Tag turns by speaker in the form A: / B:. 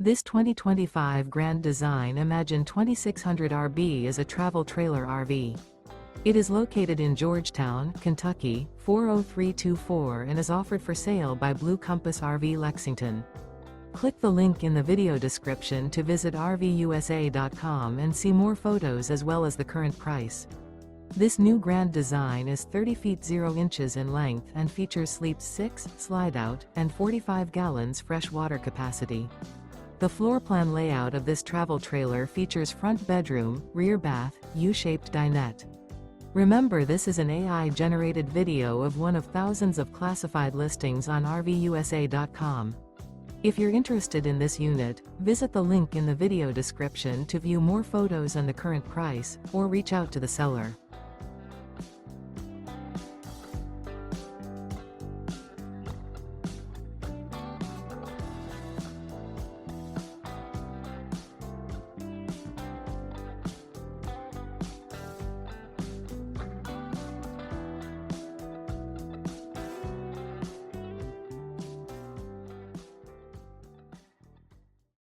A: This 2025 Grand Design Imagine 2600 RB is a travel trailer RV. It is located in Georgetown, Kentucky, 40324 and is offered for sale by Blue Compass RV Lexington. Click the link in the video description to visit RVUSA.com and see more photos as well as the current price. This new Grand Design is 30 feet 0 inches in length and features sleeps 6, slide-out, and 45 gallons fresh water capacity. The floor plan layout of this travel trailer features front bedroom, rear bath, U-shaped dinette. Remember, this is an AI-generated video of one of thousands of classified listings on RVUSA.com. If you're interested in this unit, visit the link in the video description to view more photos and the current price, or reach out to the seller.